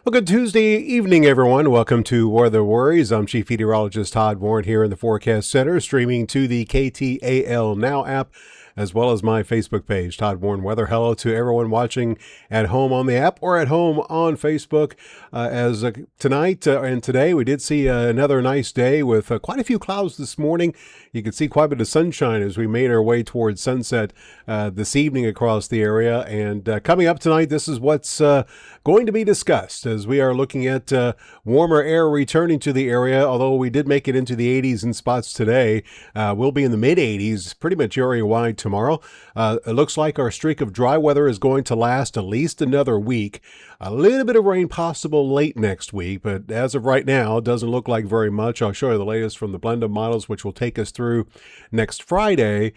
Well, good Tuesday evening, everyone. Welcome to Weather Worries. I'm Chief Meteorologist Todd Warren here in the Forecast Center, streaming to the KTAL Now app, as well as my Facebook page, Todd Warren Weather. Hello to everyone watching at home on the app or at home on Facebook. Tonight and today, we did see another nice day with quite a few clouds this morning. You could see quite a bit of sunshine as we made our way towards sunset this evening across the area. And coming up tonight, this is what's going to be discussed as we are looking at warmer air returning to the area. Although we did make it into the 80s in spots today, we'll be in the mid 80s pretty much area-wide tomorrow. It looks like our streak of dry weather is going to last at least another week. A little bit of rain possible late next week, but as of right now, it doesn't look like very much. I'll show you the latest from the blend of models, which will take us through next Friday.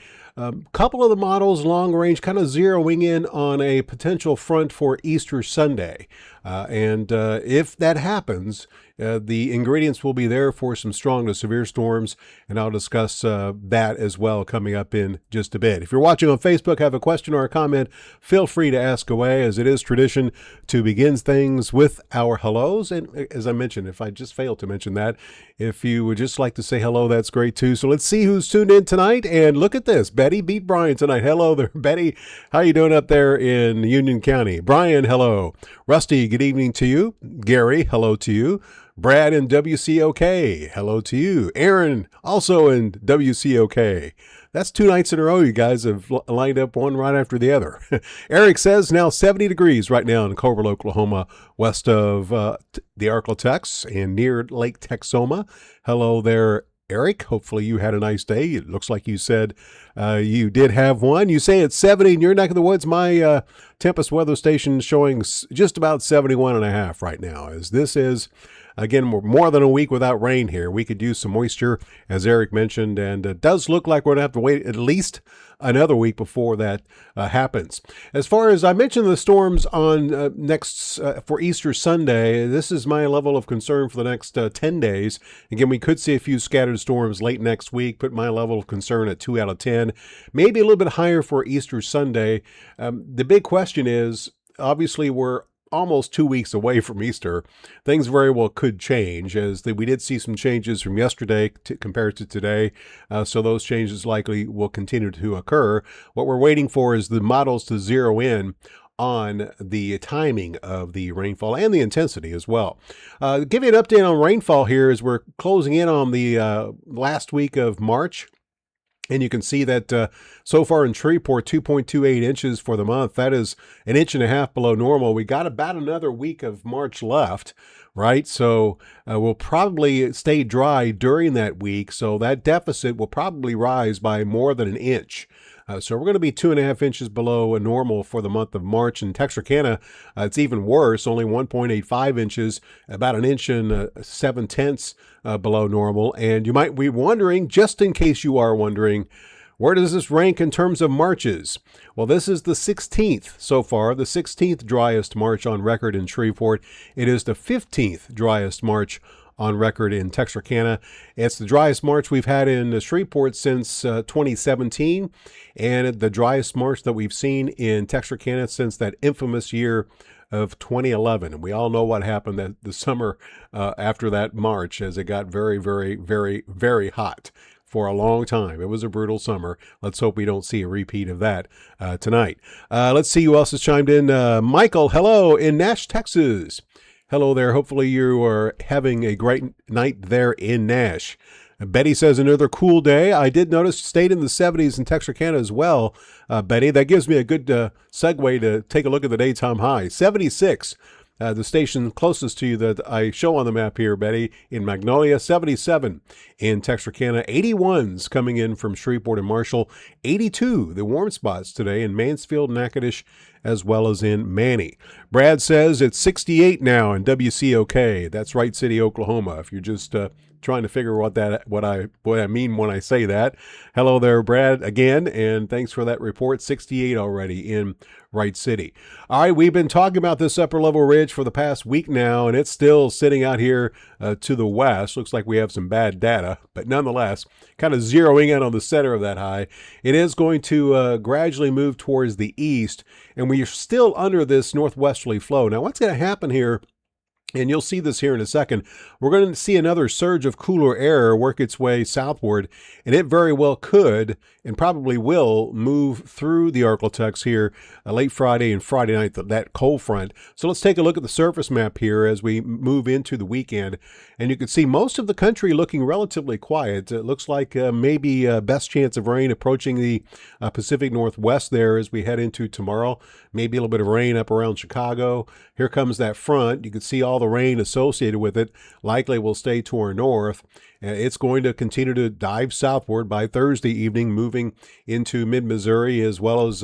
Couple of the models long range kind of zeroing in on a potential front for Easter Sunday. And if that happens, the ingredients will be there for some strong to severe storms, and I'll discuss that as well coming up in just a bit. If you're watching on Facebook, have a question or a comment, feel free to ask away, as it is tradition to begin things with our hellos. And as I mentioned, if I just failed to mention that, if you would just like to say hello, that's great too. So let's see who's tuned in tonight, and look at this. Betty beat Brian tonight. Hello there, Betty. How you doing up there in Union County? Brian, hello. Rusty, good evening to you. Gary, hello to you. Brad in WCOK, hello to you. Aaron, also in WCOK. That's 2 nights in a row you guys have lined up one right after the other. Eric says now 70 degrees right now in Cobrel, Oklahoma, west of the Arklatex and near Lake Texoma. Hello there, Eric. Hopefully you had a nice day. It looks like you said you did have one. You say it's 70 in your neck of the woods. My Tempest weather station showing just about 71 and a half right now, as this is, again, we're more than a week without rain here. We could use some moisture, as Eric mentioned, and it does look like we're going to have to wait at least another week before that happens. As far as I mentioned, the storms on for Easter Sunday, this is my level of concern for the next 10 days. Again, we could see a few scattered storms late next week, put my level of concern at 2 out of 10, maybe a little bit higher for Easter Sunday. The big question is, obviously, we're almost 2 weeks away from Easter. Things very well could change, as we did see some changes from yesterday compared to today. So those changes likely will continue to occur. What we're waiting for is the models to zero in on the timing of the rainfall and the intensity as well. Give you an update on rainfall here as we're closing in on the last week of March. And you can see that so far in Shreveport, 2.28 inches for the month. That is an inch and a half below normal. We got about another week of March left, right? So we'll probably stay dry during that week. So that deficit will probably rise by more than an inch. So we're going to be 2.5 inches below normal for the month of March. In Texarkana, it's even worse, only 1.85 inches, about an inch and 7/10 below normal. And you might be wondering, just in case you are wondering, where does this rank in terms of Marches? Well, this is the 16th so far, the 16th driest March on record in Shreveport. It is the 15th driest March on record in Texarkana. It's the driest March we've had in Shreveport since 2017, and the driest March that we've seen in Texarkana since that infamous year of 2011. And we all know what happened that the summer after that March, as it got very, very, very, very hot for a long time. It was a brutal summer. Let's hope we don't see a repeat of that tonight. Let's see who else has chimed in. Michael, hello, in Nash, Texas. Hello there. Hopefully you are having a great night there in Nash. Betty says another cool day. I did notice stayed in the 70s in Texarkana as well, Betty. That gives me a good segue to take a look at the daytime high. 76. The station closest to you that I show on the map here, Betty, in Magnolia. 77 in Texarkana. 81s coming in from Shreveport and Marshall. 82, the warm spots today in Mansfield, Natchitoches, as well as in Manny. Brad says it's 68 now in WCOK. That's Wright City, Oklahoma. If you're just trying to figure what I mean when I say that. Hello there, Brad, again, and thanks for that report. 68 already in Wright City. All right, we've been talking about this upper level ridge for the past week now, and it's still sitting out here to the west. Looks like we have some bad data, but nonetheless, kind of zeroing in on the center of that high. It is going to gradually move towards the east, and we are still under this northwesterly flow. Now, what's going to happen here And you'll see this here in a second. We're going to see another surge of cooler air work its way southward, and it very well could and probably will move through the Arklatex here late Friday and Friday night, that cold front. So let's take a look at the surface map here as we move into the weekend. And you can see most of the country looking relatively quiet. It looks like maybe best chance of rain approaching the Pacific Northwest there as we head into tomorrow. Maybe a little bit of rain up around Chicago. Here comes that front. You can see all the rain associated with it likely will stay to our north. It's going to continue to dive southward by Thursday evening, moving into mid-Missouri as well as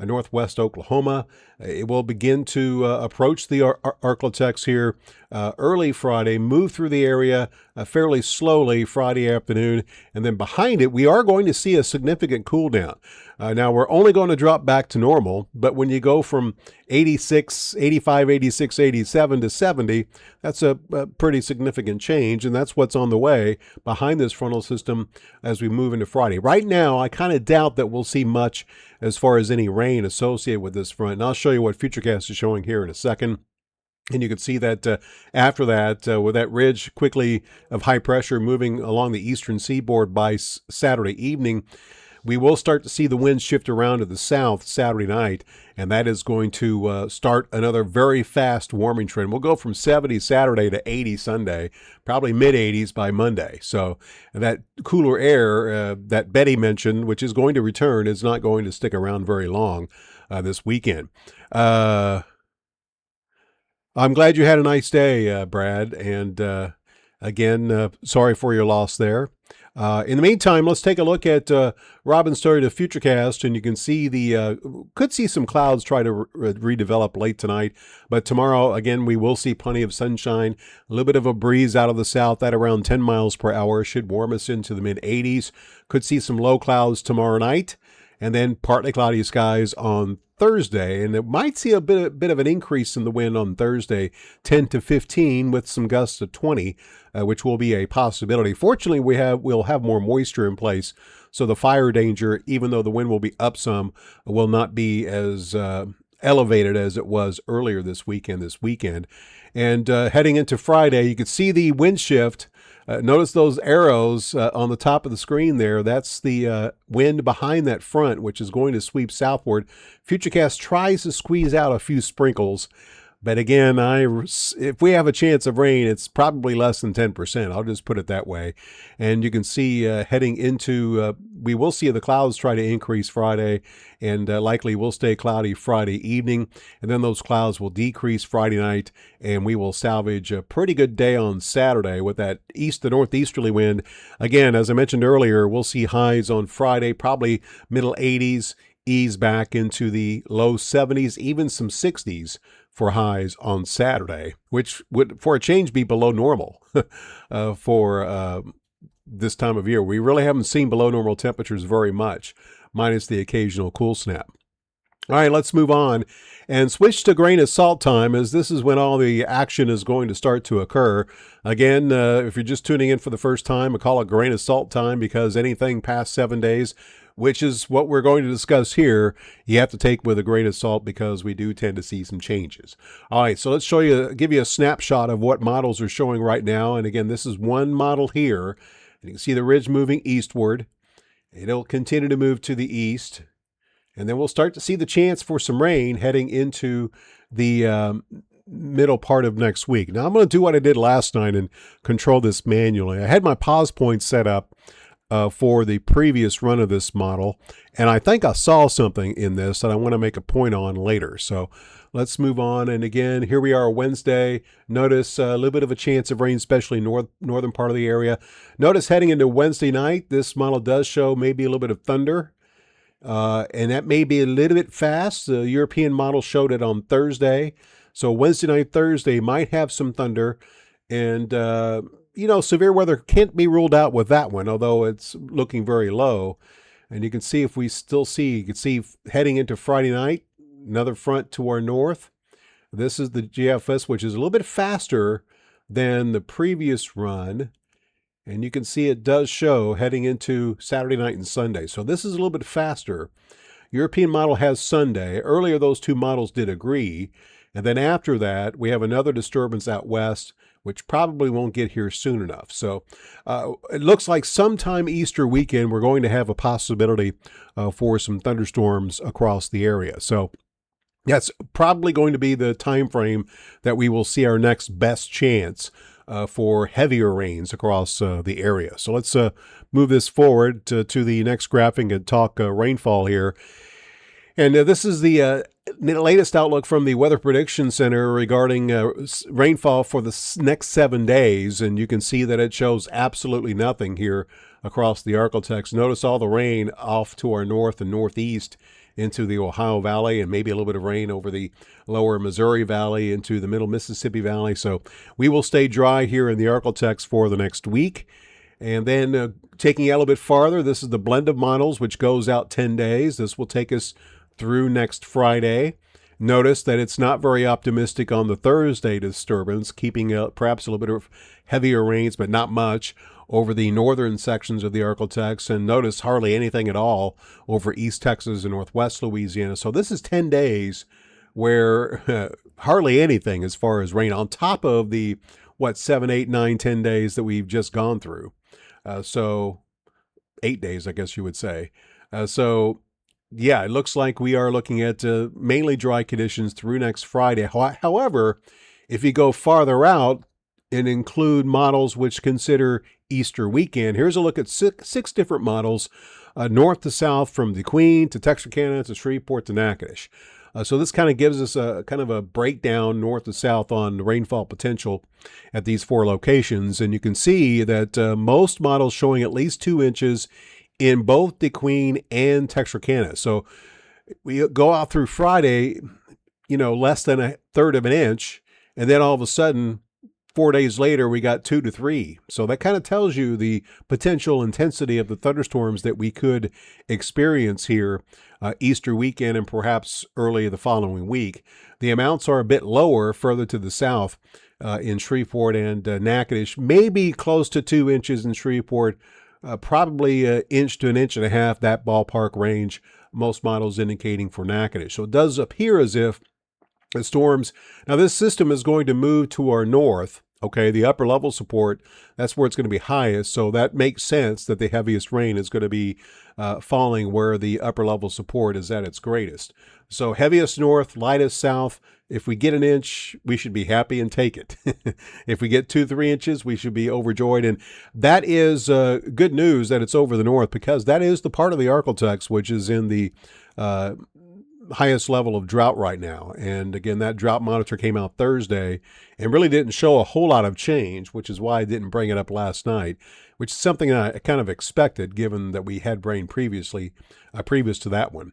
northwest Oklahoma. It will begin to approach the Arklatex here early Friday, move through the area fairly slowly Friday afternoon, and then behind it, we are going to see a significant cool down. Now, we're only going to drop back to normal, but when you go from 86, 85, 86, 87 to 70, that's a pretty significant change, and that's what's on the way behind this frontal system as we move into Friday. Right now, I kind of doubt that we'll see much as far as any rain associated with this front, and I'll show you what Futurecast is showing here in a second. And you can see that after that, with that ridge quickly of high pressure moving along the eastern seaboard by Saturday evening, we will start to see the wind shift around to the south Saturday night, and that is going to start another very fast warming trend. We'll go from 70 Saturday to 80 Sunday, probably mid-80s by Monday. So that cooler air that Betty mentioned, which is going to return, is not going to stick around very long this weekend. I'm glad you had a nice day, Brad, and again, sorry for your loss there. In the meantime, let's take a look at Robin's story to Futurecast, and you can see could see some clouds try to redevelop late tonight, but tomorrow, again, we will see plenty of sunshine, a little bit of a breeze out of the south at around 10 miles per hour, should warm us into the mid-80s. Could see some low clouds tomorrow night, and then partly cloudy skies on Thursday, and it might see a bit of an increase in the wind on Thursday, 10 to 15 with some gusts of 20, which will be a possibility. Fortunately, we'll have more moisture in place, so the fire danger, even though the wind will be up some, will not be as elevated as it was earlier this weekend. And heading into Friday, you can see the wind shift. Notice those arrows on the top of the screen there. That's the wind behind that front, which is going to sweep southward. Futurecast tries to squeeze out a few sprinkles, but again, if we have a chance of rain, it's probably less than 10%. I'll just put it that way. And you can see heading into, we will see the clouds try to increase Friday, and likely will stay cloudy Friday evening. And then those clouds will decrease Friday night, and we will salvage a pretty good day on Saturday with that east to northeasterly wind. Again, as I mentioned earlier, we'll see highs on Friday, probably middle 80s, ease back into the low 70s, even some 60s for highs on Saturday, which would, for a change, be below normal for this time of year. We really haven't seen below normal temperatures very much, minus the occasional cool snap. All right, let's move on and switch to grain of salt time, as this is when all the action is going to start to occur. Again, if you're just tuning in for the first time, I call it grain of salt time because anything past 7 days, which is what we're going to discuss here, you have to take with a grain of salt because we do tend to see some changes. All right, so let's give you a snapshot of what models are showing right now. And again, this is one model here. And you can see the ridge moving eastward. It'll continue to move to the east. And then we'll start to see the chance for some rain heading into the middle part of next week. Now, I'm going to do what I did last night and control this manually. I had my pause point set up for the previous run of this model, and I think I saw something in this that I want to make a point on later. So let's move on. And again, here we are Wednesday. Notice a little bit of a chance of rain, especially northern part of the area. Notice heading into Wednesday night, this model does show maybe a little bit of thunder. And that may be a little bit fast. The European model showed it on Thursday. So Wednesday night, Thursday might have some thunder. And, severe weather can't be ruled out with that one, although it's looking very low. And you can see you can see heading into Friday night, another front to our north. This is the GFS, which is a little bit faster than the previous run. And you can see it does show heading into Saturday night and Sunday. So this is a little bit faster. European model has Sunday. Earlier, those two models did agree. And then after that, we have another disturbance out west, which probably won't get here soon enough. So it looks like sometime Easter weekend, we're going to have a possibility for some thunderstorms across the area. So that's probably going to be the time frame that we will see our next best chance for heavier rains across the area. So let's move this forward to the next graphic and talk rainfall here. And this is the latest outlook from the Weather Prediction Center regarding rainfall for the next 7 days. And you can see that it shows absolutely nothing here across the Arklatex. Notice all the rain off to our north and northeast into the Ohio Valley, and maybe a little bit of rain over the lower Missouri Valley into the middle Mississippi Valley. So we will stay dry here in the Arklatex for the next week. And then taking it a little bit farther, this is the blend of models, which goes out 10 days. This will take us through next Friday. Notice that it's not very optimistic on the Thursday disturbance, keeping perhaps a little bit of heavier rains, but not much, over the northern sections of the Arklatex, and notice hardly anything at all over East Texas and Northwest Louisiana. So this is 10 days where hardly anything as far as rain on top of the, 7, 8, 9, 10 days that we've just gone through. So 8 days, I guess you would say. Yeah, it looks like we are looking at mainly dry conditions through next Friday. However, if you go farther out and include models which consider Easter weekend, here's a look at six different models, north to south from DeQueen to Texarkana to Shreveport to Natchitoches. So this kind of gives us a kind of a breakdown north to south on rainfall potential at these 4 locations. And you can see that most models showing at least 2 inches in both DeQueen and Texarkana. So we go out through Friday, less than 1/3 of an inch, and then all of a sudden 4 days later, we got 2 to 3. So that kind of tells you the potential intensity of the thunderstorms that we could experience here Easter weekend and perhaps early the following week. The amounts are a bit lower further to the south in Shreveport and Natchitoches, maybe close to 2 inches in Shreveport, probably an inch to 1.5 inches, that ballpark range, most models indicating for Natchitoches. So it does appear as if the storms, now this system is going to move to our north, okay, the upper level support, that's where it's going to be highest, so that makes sense that the heaviest rain is going to be falling where the upper level support is at its greatest. So heaviest north, lightest south. If we get 1 inch, we should be happy and take it. If we get 2, 3 inches, we should be overjoyed. And that is good news that it's over the north, because that is the part of the Arklatex which is in the highest level of drought right now. And again, that drought monitor came out Thursday and really didn't show a whole lot of change, which is why I didn't bring it up last night, which is something I kind of expected given that we had rain previous to that one.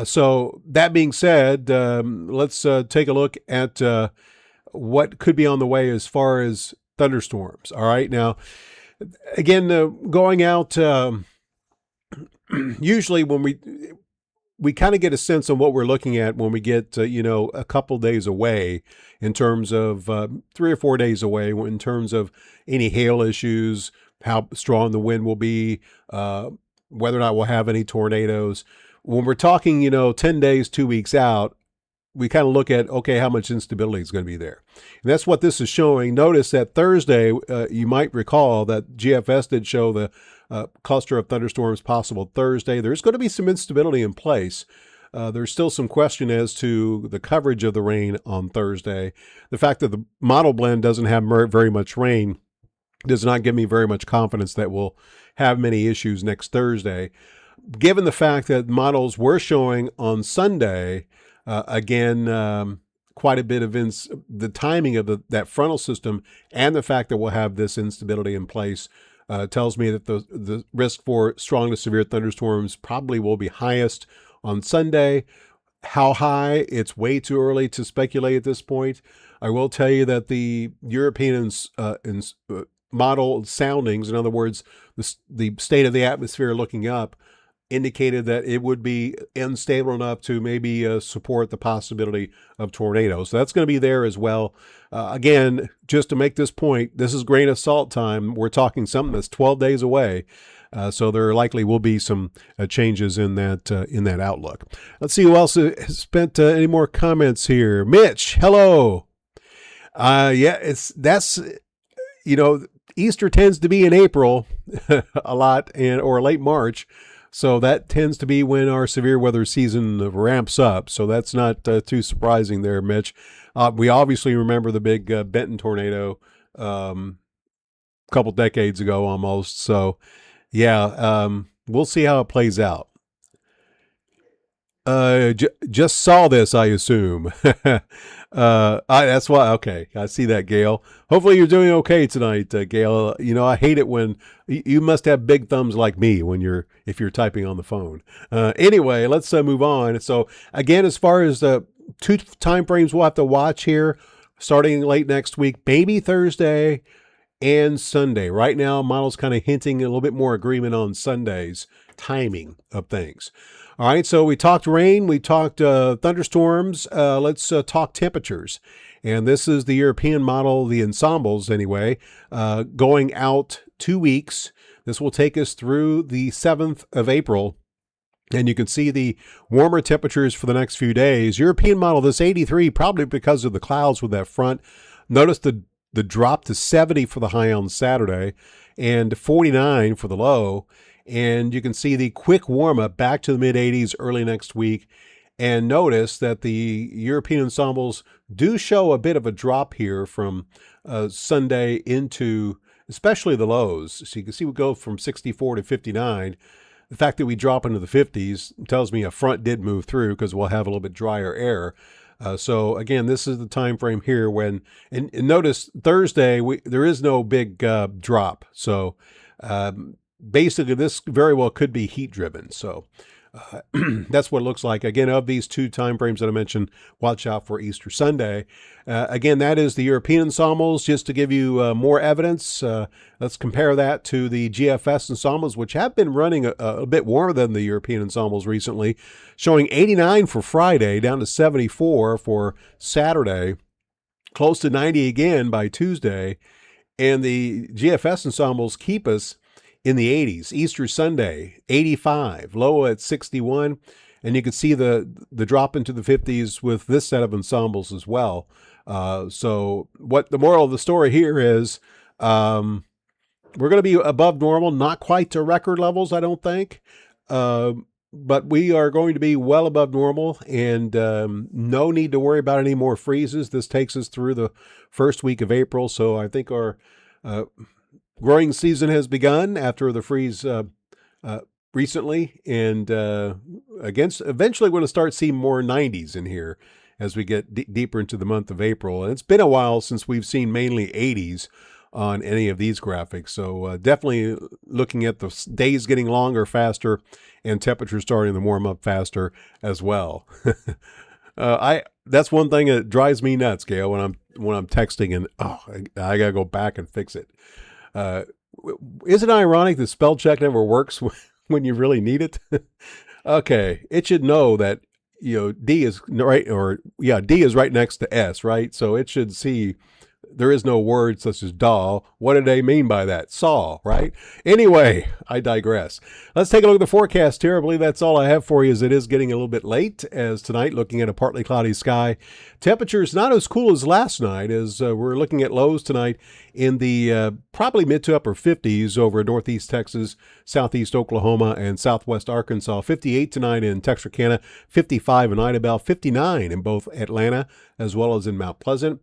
So that being said, let's take a look at what could be on the way as far as thunderstorms. All right. Now, again, going out, usually when we kind of get a sense of what we're looking at when we get, a couple days away in terms of 3 or 4 days away in terms of any hail issues, how strong the wind will be, whether or not we'll have any tornadoes. When we're talking, 10 days, 2 weeks out, we kind of look at, okay, how much instability is going to be there. And that's what this is showing. Notice that Thursday, you might recall that GFS did show the cluster of thunderstorms possible Thursday. There's going to be some instability in place. There's still some question as to the coverage of the rain on Thursday. The fact that the model blend doesn't have very much rain does not give me very much confidence that we'll have many issues next Thursday. Given the fact that models were showing on Sunday, again, quite a bit of the timing of that frontal system and the fact that we'll have this instability in place tells me that the risk for strong to severe thunderstorms probably will be highest on Sunday. How high? It's way too early to speculate at this point. I will tell you that the European model soundings, in other words, the state of the atmosphere looking up, indicated that it would be unstable enough to maybe support the possibility of tornadoes. So that's going to be there as well. Again, just to make this point, this is grain of salt time. We're talking something that's 12 days away. So there likely will be some changes in that outlook. Let's see who else has spent any more comments here. Mitch, hello. Yeah, that's Easter tends to be in April a lot, or late March. So that tends to be when our severe weather season ramps up. So that's not too surprising there, Mitch. We obviously remember the big Benton tornado a couple decades ago almost. So, yeah, we'll see how it plays out. Just saw this, I assume. That's why. Okay, I see that, Gail. Hopefully, you're doing okay tonight, Gail. I hate it when you must have big thumbs like me if you're typing on the phone. Anyway, let's move on. So again, as far as the two time frames we'll have to watch here, starting late next week, maybe Thursday and Sunday. Right now, model's kind of hinting a little bit more agreement on Sunday's timing of things. All right, so we talked rain, we talked thunderstorms. Let's talk temperatures. And this is the European model, the ensembles anyway, going out 2 weeks. This will take us through the 7th of April. And you can see the warmer temperatures for the next few days. European model, this 83, probably because of the clouds with that front. Notice the drop to 70 for the high on Saturday and 49 for the low. And you can see the quick warm up back to the mid 80s early next week. And notice that the European ensembles do show a bit of a drop here from Sunday into especially the lows. So you can see we go from 64 to 59. The fact that we drop into the 50s tells me a front did move through because we'll have a little bit drier air. So again, this is the time frame here when, and notice Thursday, there is no big drop. So basically this very well could be heat driven. So that's what it looks like. Again, of these two time frames that I mentioned, watch out for Easter Sunday. Again, that is the European ensembles. Just to give you more evidence, let's compare that to the GFS ensembles, which have been running a bit warmer than the European ensembles recently, showing 89 for Friday, down to 74 for Saturday, close to 90 again by Tuesday. And the GFS ensembles keep us in the 80s. Easter Sunday, 85, low at 61. And you can see the drop into the 50s with this set of ensembles as well. So what the moral of the story here is, we're going to be above normal, not quite to record levels, I don't think. But we are going to be well above normal, and no need to worry about any more freezes. This takes us through the first week of April. So I think our growing season has begun after the freeze recently, and eventually we're going to start seeing more 90s in here as we get deeper into the month of April. And it's been a while since we've seen mainly 80s on any of these graphics. So definitely looking at the days getting longer, faster, and temperatures starting to warm up faster as well. That's one thing that drives me nuts, Gail, when I'm texting and I gotta go back and fix it. Isn't it ironic that spell check never works when you really need it? Okay, it should know that D is right, D is right next to S, right? So it should see there is no word such as doll. What do they mean by that? Saw, right? Anyway, I digress. Let's take a look at the forecast here. I believe that's all I have for you, as it is getting a little bit late, as tonight, looking at a partly cloudy sky. Temperatures not as cool as last night, as we're looking at lows tonight in the probably mid to upper 50s over northeast Texas, southeast Oklahoma, and southwest Arkansas. 58 tonight in Texarkana, 55 in Idabel, 59 in both Atlanta as well as in Mount Pleasant.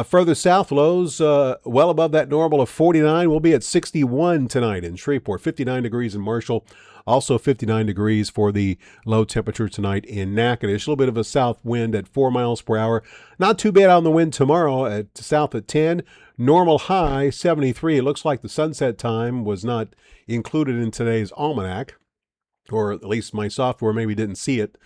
Further south, lows well above that normal of 49. We'll be at 61 tonight in Shreveport, 59 degrees in Marshall. Also 59 degrees for the low temperature tonight in Natchitoches. A little bit of a south wind at 4 miles per hour. Not too bad on the wind tomorrow at south at 10. Normal high 73. It looks like the sunset time was not included in today's almanac, or at least my software maybe didn't see it.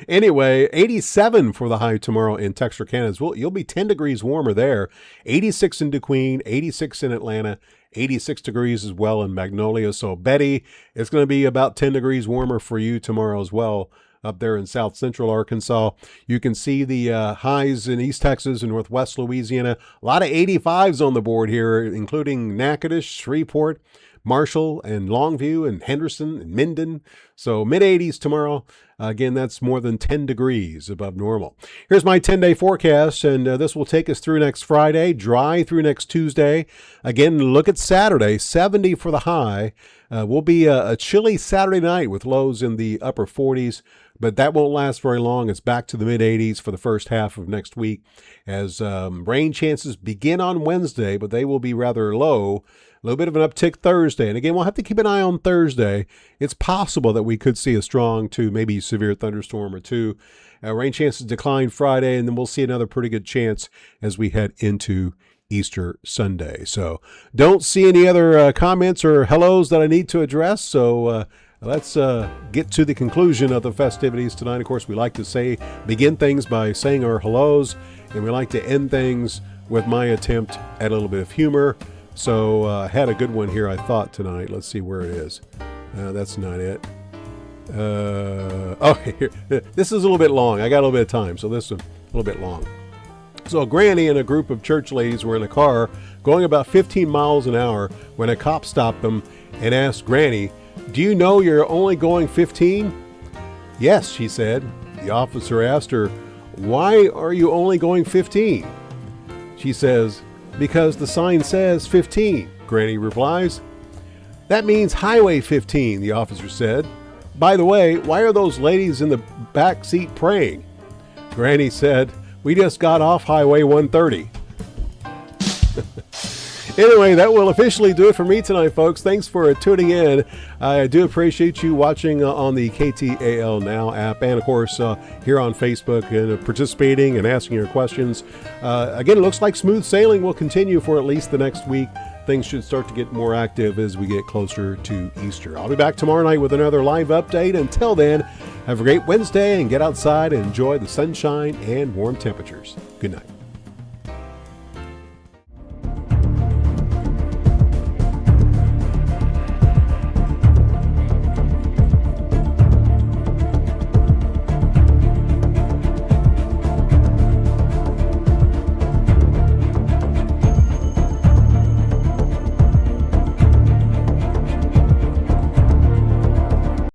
Anyway, 87 for the high tomorrow in Texarkana. You'll be 10 degrees warmer there. 86 in DeQueen, 86 in Atlanta, 86 degrees as well in Magnolia. So Betty, it's going to be about 10 degrees warmer for you tomorrow as well up there in south central Arkansas. You can see the highs in East Texas and northwest Louisiana. A lot of 85s on the board here, including Natchitoches, Shreveport, Marshall and Longview and Henderson and Minden. So mid-80s tomorrow. Again, that's more than 10 degrees above normal. Here's my 10-day forecast, and this will take us through next Friday, dry through next Tuesday. Again, look at Saturday, 70 for the high. Will be a chilly Saturday night with lows in the upper 40s, but that won't last very long. It's back to the mid-80s for the first half of next week as rain chances begin on Wednesday, but they will be rather low. A little bit of an uptick Thursday. And again, we'll have to keep an eye on Thursday. It's possible that we could see a strong to maybe severe thunderstorm or two. Rain chances decline Friday, and then we'll see another pretty good chance as we head into Easter Sunday. So don't see any other comments or hellos that I need to address. So let's get to the conclusion of the festivities tonight. Of course, we like to begin things by saying our hellos, and we like to end things with my attempt at a little bit of humor. So I had a good one here, I thought, tonight. Let's see where it is. That's not it. Okay, here. This is a little bit long. I got a little bit of time, so this is a little bit long. So a granny and a group of church ladies were in a car going about 15 miles an hour when a cop stopped them and asked Granny, "Do you know you're only going 15? "Yes," she said. The officer asked her, "Why are you only going 15? She says, "Because the sign says 15, Granny replies. "That means Highway 15, the officer said. "By the way, why are those ladies in the back seat praying?" Granny said, "We just got off Highway 130. Anyway, that will officially do it for me tonight, folks. Thanks for tuning in. I do appreciate you watching on the KTAL Now app and, of course, here on Facebook and participating and asking your questions. Again, it looks like smooth sailing will continue for at least the next week. Things should start to get more active as we get closer to Easter. I'll be back tomorrow night with another live update. Until then, have a great Wednesday and get outside and enjoy the sunshine and warm temperatures. Good night.